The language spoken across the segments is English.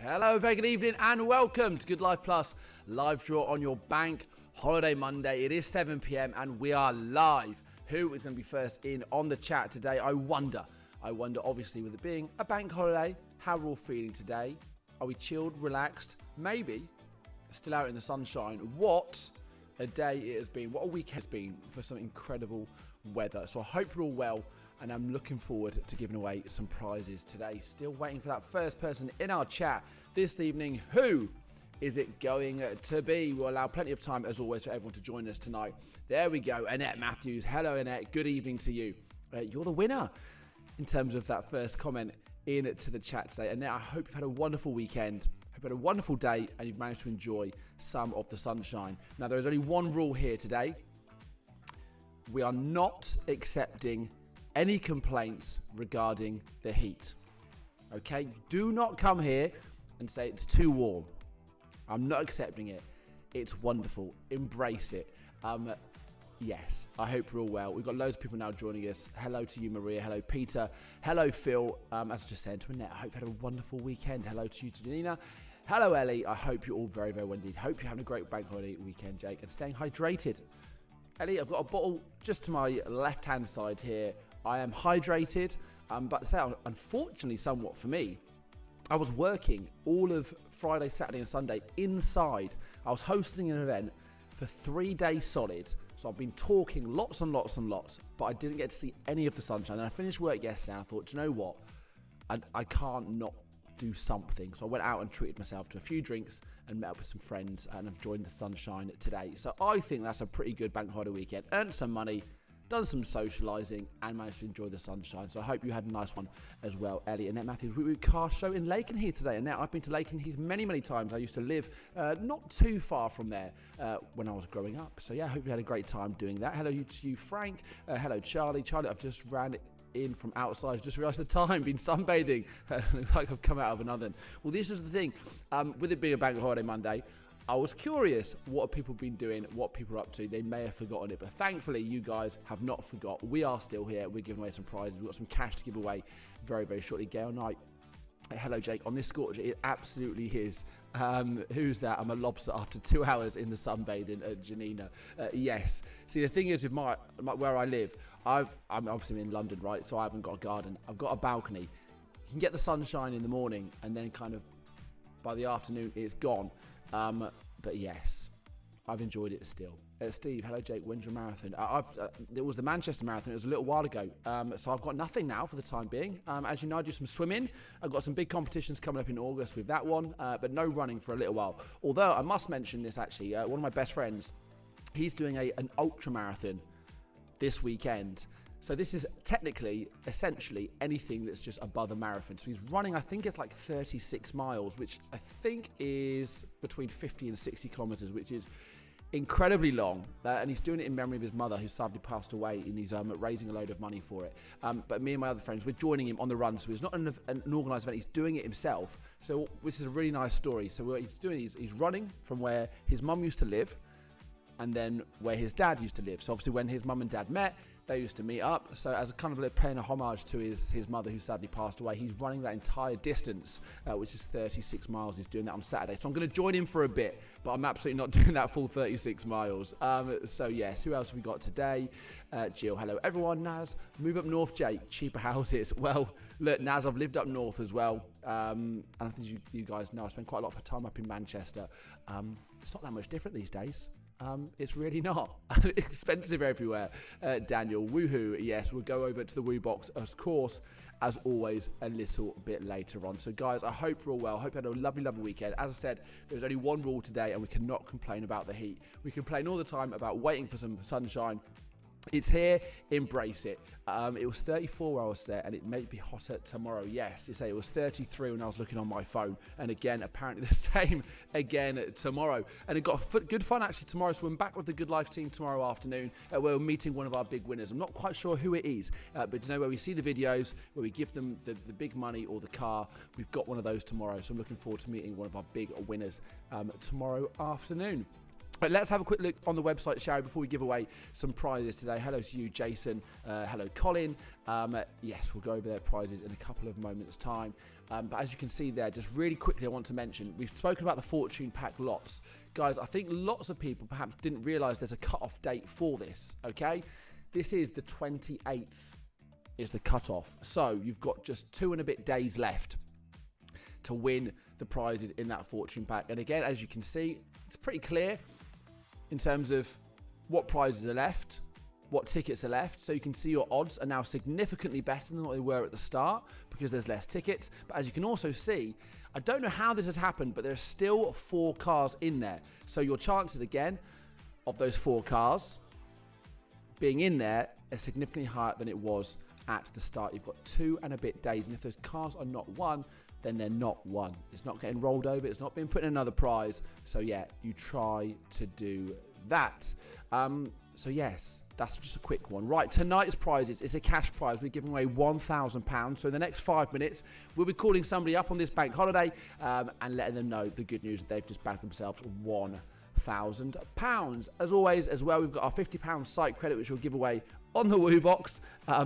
Hello, very good evening and welcome to Good Life Plus live draw on your bank holiday Monday. It is 7 p.m. and we are live. Who is going to be first in on the chat today? I wonder obviously with it being a bank holiday, how we're all feeling today. Are we chilled, relaxed? Maybe still out in the sunshine. What a day it has been. What a week has been for some incredible weather. So I hope you're all well. And I'm looking forward to giving away some prizes today. Still waiting for that first person in our chat this evening. Who is it going to be? We'll allow plenty of time, as always, for everyone to join us tonight. There we go. Annette Matthews. Hello, Annette. Good evening to you. You're the winner in terms of that first comment into the chat today. Annette, I hope you've had a wonderful weekend. Hope you had a wonderful day and you've managed to enjoy some of the sunshine. Now, there is only one rule here today. We are not accepting any complaints regarding the heat. Okay? Do not come here and say it's too warm. I'm not accepting it. It's wonderful. Embrace it. Yes, I hope you're all well. We've got loads of people now joining us. Hello to you, Maria. Hello, Peter. Hello, Phil. As I just said to Annette, I hope you had a wonderful weekend. Hello to you, Janina. Hello, Ellie. I hope you're all very, very well indeed. Hope you're having a great bank holiday weekend, Jake, and staying hydrated. Ellie, I've got a bottle just to my left-hand side here. I am hydrated, but unfortunately, somewhat for me, I was working all of Friday, Saturday and Sunday inside. I was hosting an event for 3 days solid, so I've been talking lots and lots and lots, but I didn't get to see any of the sunshine. And I finished work yesterday and I thought, do you know what? I can't not do something. So I went out and treated myself to a few drinks and met up with some friends and have joined the sunshine today. So I think that's a pretty good bank holiday weekend. Earned some money, done some socialising and managed to enjoy the sunshine. So I hope you had a nice one as well, Ellie. Annette Matthews, we car show in Lakenheath today. And now I've been to Lakenheath many, many times. I used to live not too far from there when I was growing up. So yeah, I hope you had a great time doing that. Hello to you, Frank. Hello, Charlie. Charlie, I've just ran in from outside. Just realised the time, been sunbathing. Like I've come out of an oven. Well, this is the thing. With it being a bank holiday Monday, I was curious what people have been doing, what people are up to. They may have forgotten it, but thankfully you guys have not forgot. We are still here. We're giving away some prizes. We've got some cash to give away very, very shortly. Gail Knight. Hello, Jake. On this scorch, it absolutely is. Who's that? I'm a lobster after 2 hours in the sunbathing at Janina. Yes. See, the thing is with my where I live, I'm obviously in London, right? So I haven't got a garden. I've got a balcony. You can get the sunshine in the morning and then kind of by the afternoon it's gone. But yes, I've enjoyed it still. Steve, hello Jake, when's your marathon? It was the Manchester Marathon, it was a little while ago. So I've got nothing now for the time being. As you know, I do some swimming. I've got some big competitions coming up in August with that one, but no running for a little while. Although I must mention this actually, one of my best friends, he's doing an ultra marathon this weekend. So this is technically, essentially, anything that's just above a marathon. So he's running, I think it's like 36 miles, which I think is between 50 and 60 kilometers, which is incredibly long. And he's doing it in memory of his mother, who sadly passed away, and he's raising a load of money for it. But me and my other friends, we're joining him on the run. So it's not an organised event, he's doing it himself. So this is a really nice story. So what he's doing is he's running from where his mum used to live, and then where his dad used to live. So obviously when his mum and dad met, they used to meet up. So as a kind of paying a homage to his mother, who sadly passed away, he's running that entire distance, which is 36 miles. He's doing that on Saturday. So I'm going to join him for a bit, but I'm absolutely not doing that full 36 miles. So yes, who else have we got today? Jill, hello everyone. Naz, move up north, Jake, cheaper houses. Well, look, Naz, I've lived up north as well. And I think you guys know I spend quite a lot of time up in Manchester. It's not that much different these days. It's really not. Expensive everywhere. Daniel, woohoo. Yes, we'll go over to the Woo Box, of course, as always, a little bit later on. So, guys, I hope you're all well. I hope you had a lovely, lovely weekend. As I said, there's only one rule today, and we cannot complain about the heat. We complain all the time about waiting for some sunshine. It's here, embrace it. It was 34 where I was there, and it may be hotter tomorrow. Yes, it was 33 when I was looking on my phone, and again, apparently the same again tomorrow. And it got good fun actually tomorrow. So we're back with the Good Life team tomorrow afternoon. We're meeting one of our big winners. I'm not quite sure who it is, but you know, where we see the videos where we give them the big money or the car, we've got one of those tomorrow. So I'm looking forward to meeting one of our big winners tomorrow afternoon. But let's have a quick look on the website, shall we, before we give away some prizes today. Hello to you, Jason. Hello, Colin. Yes, we'll go over their prizes in a couple of moments' time. But as you can see there, just really quickly, I want to mention, we've spoken about the Fortune Pack lots. Guys, I think lots of people perhaps didn't realise there's a cut-off date for this, okay? This is the 28th is the cut-off. So you've got just 2 and a bit days left to win the prizes in that Fortune Pack. And again, as you can see, it's pretty clear in terms of what prizes are left, what tickets are left. So you can see your odds are now significantly better than what they were at the start because there's less tickets. But as you can also see, I don't know how this has happened, but there are still 4 cars in there. So your chances, again, of those 4 cars being in there are significantly higher than it was at the start. You've got 2 and a bit days. And if those cars are not won, then they're not won. It's not getting rolled over. It's not being put in another prize. So yeah, you try to do that. So yes, that's just a quick one. Right, tonight's prizes is a cash prize. We're giving away £1,000. So in the next 5 minutes, we'll be calling somebody up on this bank holiday and letting them know the good news. They've just bagged themselves £1,000. As always, as well, we've got our £50 site credit, which we'll give away on the Woo Box.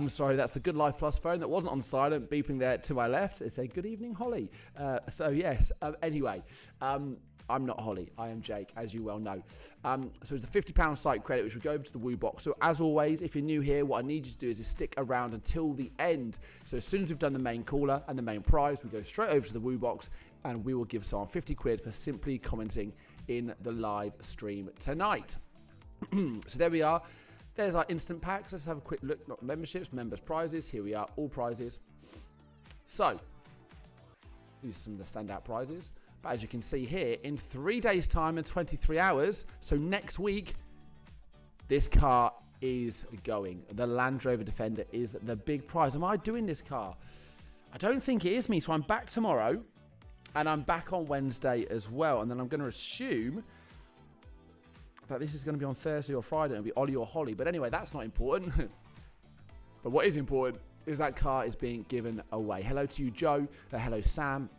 Sorry, that's the Good Life Plus phone that wasn't on silent, beeping there to my left. It's a good evening, Holly. So yes, anyway, I'm not Holly, I am Jake, as you well know. So it's the £50 site credit, which will go over to the Woo Box. So as always, if you're new here, what I need you to do is stick around until the end. So as soon as we've done the main caller and the main prize, we go straight over to the Woo Box and we will give someone 50 quid for simply commenting in the live stream tonight. So there we are. There's our instant packs. Let's have a quick look. Not memberships, members prizes. Here we are, all prizes. So these are some of the standout prizes. But as you can see here, in 3 days' time and 23 hours, so next week, this car is going. The Land Rover Defender is the big prize. Am I doing this car? I don't think it is me. So I'm back tomorrow and I'm back on Wednesday as well. And then I'm going to assume that this is going to be on Thursday or Friday. It'll be Ollie or Holly. But anyway, that's not important. But what is important is that car is being given away. Hello to you, Joe. Hello, Sam.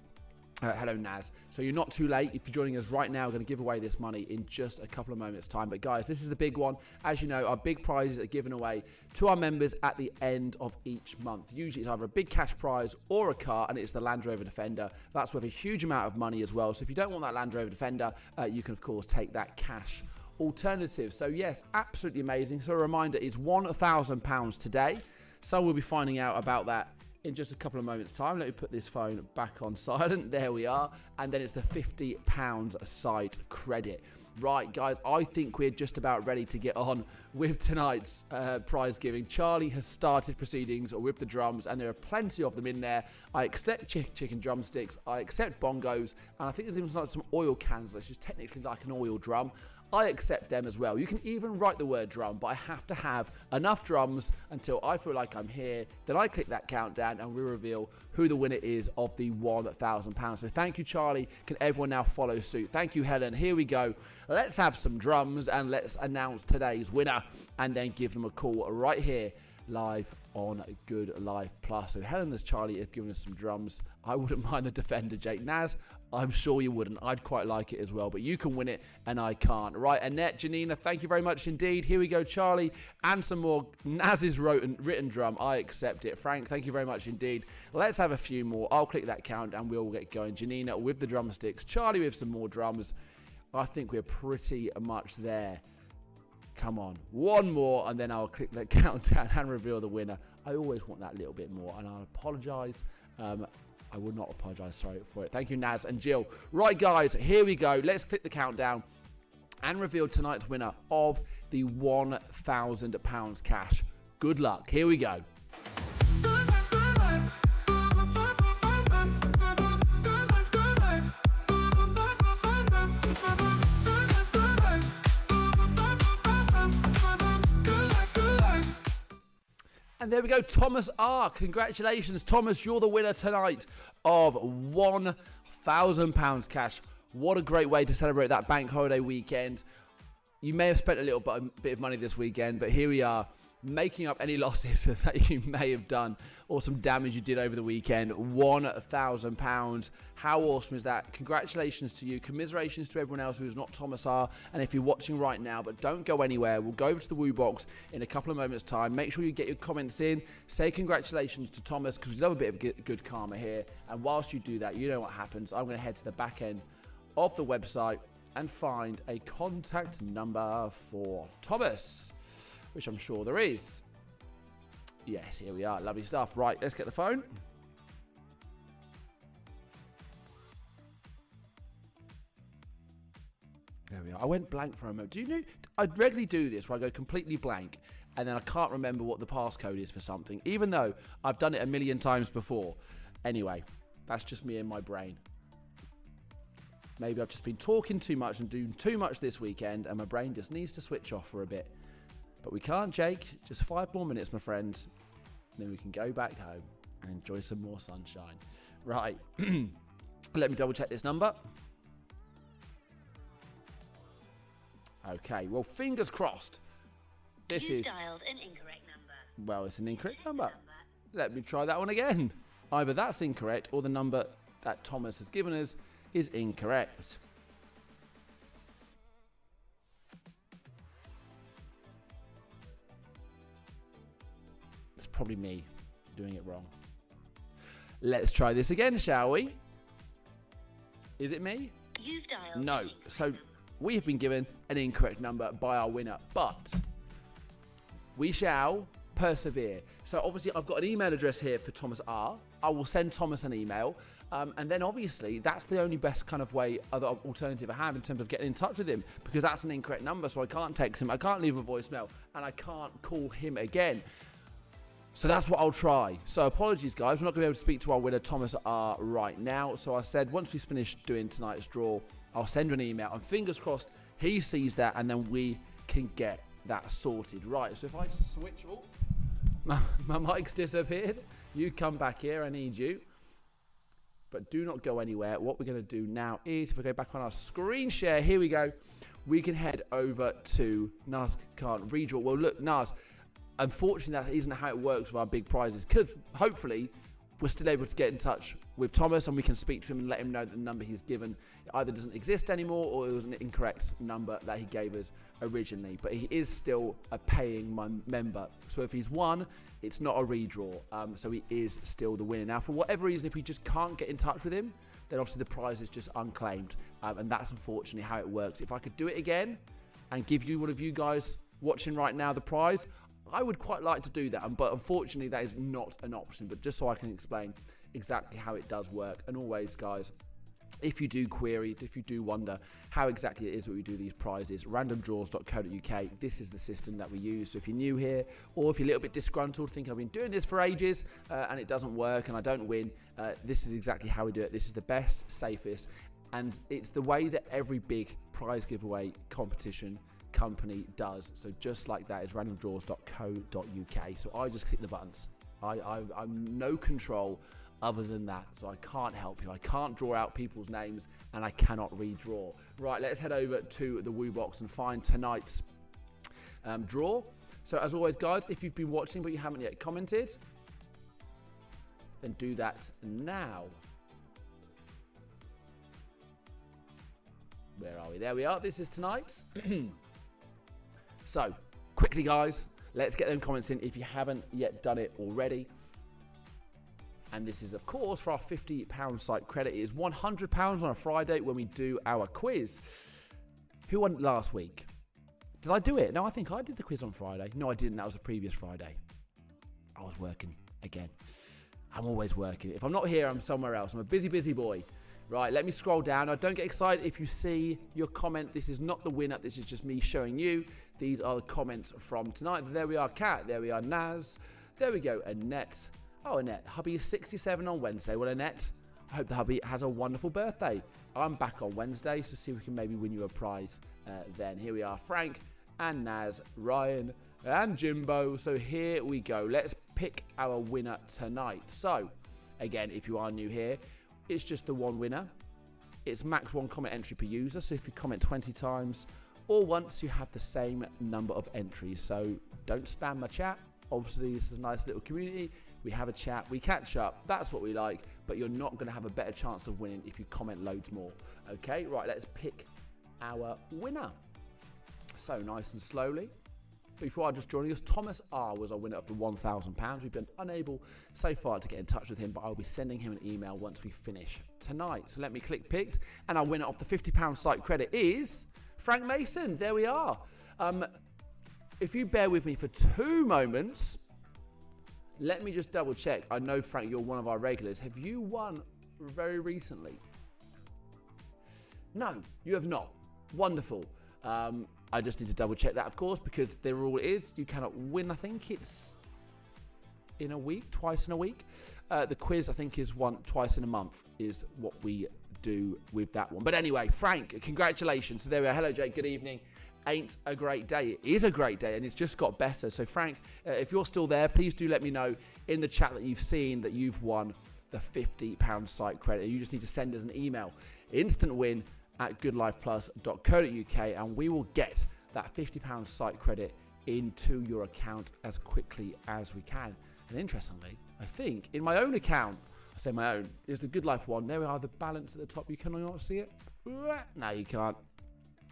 Hello, Naz. So you're not too late. If you're joining us right now, we're going to give away this money in just a couple of moments' time. But guys, this is the big one. As you know, our big prizes are given away to our members at the end of each month. Usually it's either a big cash prize or a car, and it's the Land Rover Defender. That's worth a huge amount of money as well. So if you don't want that Land Rover Defender, you can, of course, take that cash alternative. So yes, absolutely amazing. So a reminder is £1,000 today. So we'll be finding out about that in just a couple of moments' time. Let me put this phone back on silent. There we are. And then it's the £50 site credit. Right, guys, I think we're just about ready to get on with tonight's prize giving. Charlie has started proceedings with the drums, and there are plenty of them in there. I accept chicken drumsticks, I accept bongos, and I think there's even like some oil cans, which is technically like an oil drum. I accept them as well. You can even write the word drum, but I have to have enough drums until I feel like I'm here. Then I click that countdown and we reveal who the winner is of the £1,000. So thank you, Charlie. Can everyone now follow suit? Thank you, Helen. Here we go. Let's have some drums and let's announce today's winner and then give them a call right here live on Good Life Plus. So Helen and Charlie have given us some drums. I wouldn't mind the Defender, Jake. Naz, I'm sure you wouldn't. I'd quite like it as well, but you can win it and I can't. Right, Annette, Janina, thank you very much indeed. Here we go, Charlie, and some more. Naz's written drum. I accept it. Frank, thank you very much indeed. Let's have a few more. I'll click that count and we'll get going. Janina with the drumsticks. Charlie with some more drums. I think we're pretty much there. Come on, one more, and then I'll click that countdown and reveal the winner. I always want that little bit more, and I'll apologise. I would not apologise, sorry for it. Thank you, Naz and Jill. Right, guys, here we go. Let's click the countdown and reveal tonight's winner of the £1,000 cash. Good luck. Here we go. And there we go, Thomas R. Congratulations, Thomas. You're the winner tonight of £1,000 cash. What a great way to celebrate that bank holiday weekend. You may have spent a little bit of money this weekend, but here we are. making up any losses that you may have done or some damage you did over the weekend. £1,000. How awesome is that? Congratulations to you. Commiserations to everyone else who's not Thomas R. And if you're watching right now, but don't go anywhere, we'll go over to the Woo Box in a couple of moments' time. Make sure you get your comments in. Say congratulations to Thomas, because we love a bit of good karma here. And whilst you do that, you know what happens. I'm going to head to the back end of the website and find a contact number for Thomas, which I'm sure there is. Yes, here we are. Lovely stuff. Right, let's get the phone. There we are. I went blank for a moment. Do you know, I regularly do this where I go completely blank and then I can't remember what the passcode is for something, even though I've done it a million times before. Anyway, that's just me and my brain. Maybe I've just been talking too much and doing too much this weekend and my brain just needs to switch off for a bit. But we can't, Jake. Just 5 more minutes, my friend. Then we can go back home and enjoy some more sunshine. Right. Let me double check this number. Okay. Well, fingers crossed. This is dialed an incorrect number. Well, it's an incorrect number. Let me try that one again. Either that's incorrect or the number that Thomas has given us is incorrect. It's probably me doing it wrong. Let's try this again, shall we? Is it me? You've dialed no. So we have been given an incorrect number by our winner, but we shall persevere. So obviously I've got an email address here for Thomas R. I will send Thomas an email. And then obviously that's the only best kind of way, other alternative I have in terms of getting in touch with him, because that's an incorrect number. So I can't text him, I can't leave a voicemail, and I can't call him again. So that's what I'll try. So apologies, guys. We're not going to be able to speak to our winner, Thomas R, right now. So I said once we finish doing tonight's draw, I'll send you an email. And fingers crossed he sees that and then we can get that sorted. Right, so if I switch... Oh, my mic's disappeared. You come back here. I need you. But do not go anywhere. What we're going to do now is, if we go back on our screen share, here we go. We can head over to Nas can't redraw. Well, look, Nas, unfortunately, that isn't how it works with our big prizes. Because hopefully, we're still able to get in touch with Thomas and we can speak to him and let him know that the number he's given either doesn't exist anymore or it was an incorrect number that he gave us originally. But he is still a paying member. So if he's won, it's not a redraw. So he is still the winner. Now, for whatever reason, if we just can't get in touch with him, then obviously the prize is just unclaimed. And that's unfortunately how it works. If I could do it again and give you, one of you guys watching right now, the prize, I would quite like to do that, but unfortunately that is not an option. But just so I can explain exactly how it does work. And always, guys, if you do query, if you do wonder how exactly it is that we do these prizes, randomdraws.co.uk, this is the system that we use. So if you're new here, or if you're a little bit disgruntled, thinking I've been doing this for ages and it doesn't work and I don't win, this is exactly how we do it. This is the best, safest, and it's the way that every big prize giveaway competition company does. So just like that is randomdraws.co.uk. So I just click the buttons. I'm no control other than that, so I can't help you. I can't draw out people's names and I cannot redraw. Right, let's head over to the Woo Box and find tonight's draw. So as always, guys, if you've been watching but you haven't yet commented, then do that now. Where are we? There we are. This is tonight's. So, quickly, guys, let's get them comments in if you haven't yet done it already. And this is, of course, for our £50 site credit. It is £100 on a Friday when we do our quiz. Who won last week? Did I do it? No, I think I did the quiz on Friday. No, I didn't. That was the previous Friday. I was working again. I'm always working. If I'm not here, I'm somewhere else. I'm a busy, busy boy. Right, let me scroll down. Now, don't get excited if you see your comment. This is not the winner. This is just me showing you. These are the comments from tonight. There we are, Kat. There we are, Naz. There we go, Annette. Oh, Annette, hubby is 67 on Wednesday. Well, Annette, I hope the hubby has a wonderful birthday. I'm back on Wednesday, so see if we can maybe win you a prize then. Here we are, Frank and Naz, Ryan and Jimbo. So here we go. Let's pick our winner tonight. So, again, if you are new here, it's just the one winner. It's max one comment entry per user. So if you comment 20 times or once you have the same number of entries. So don't spam my chat. Obviously, this is a nice little community. We have a chat, we catch up. That's what we like. But you're not going to have a better chance of winning if you comment loads more. Okay, right, let's pick our winner. So nice and slowly. Before I just joining us, Thomas R was our winner of the £1,000. We've been unable so far to get in touch with him, but I'll be sending him an email once we finish tonight. So let me click picked, and our winner of the £50 site credit is Frank Mason. There we are. If you bear with me for 2 moments, let me just double check. I know, Frank, you're one of our regulars. Have you won very recently? No, you have not. Wonderful. I just need to double check that, of course, because the rule is you cannot win. I think it's in a week, twice in a week. The quiz, I think, is twice in a month is what we do with that one. But anyway, Frank, congratulations. So there we are. Hello, Jake. Good evening. Ain't a great day. It is a great day, and it's just got better. So, Frank, if you're still there, please do let me know in the chat that you've seen that you've won the £50 site credit. You just need to send us an email. Instant win at goodlifeplus.co.uk, and we will get that £50 site credit into your account as quickly as we can. And interestingly, I think in my own account, I say my own, is the Good Life one. There we are, the balance at the top. You cannot see it. No, you can't.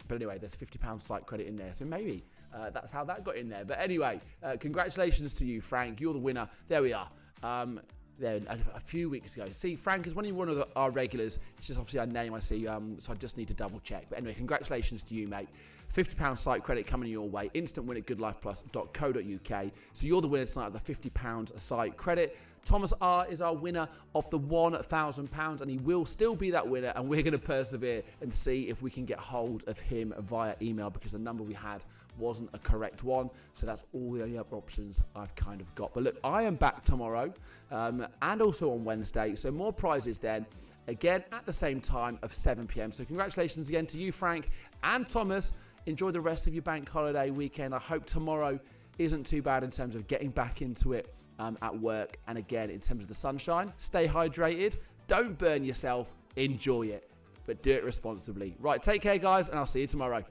But anyway, there's £50 site credit in there. So maybe that's how that got in there. But anyway, congratulations to you, Frank. You're the winner. There we are. Then a few weeks ago. See, Frank is one of our regulars. It's just obviously our name I see, so I just need to double check. But anyway, congratulations to you, mate. £50 site credit coming your way. Instant win at goodlifeplus.co.uk. So you're the winner tonight of the £50 site credit. Thomas R is our winner of the £1,000, and he will still be that winner, and we're going to persevere and see if we can get hold of him via email, because the number we had wasn't a correct one. So that's all the only other options I've kind of got. But look, I am back tomorrow and also on Wednesday. So more prizes then, again at the same time of 7 p.m. So congratulations again to you, Frank and Thomas. Enjoy the rest of your bank holiday weekend. I hope tomorrow isn't too bad in terms of getting back into it at work. And again, in terms of the sunshine, stay hydrated. Don't burn yourself. Enjoy it, but do it responsibly. Right, take care, guys, and I'll see you tomorrow.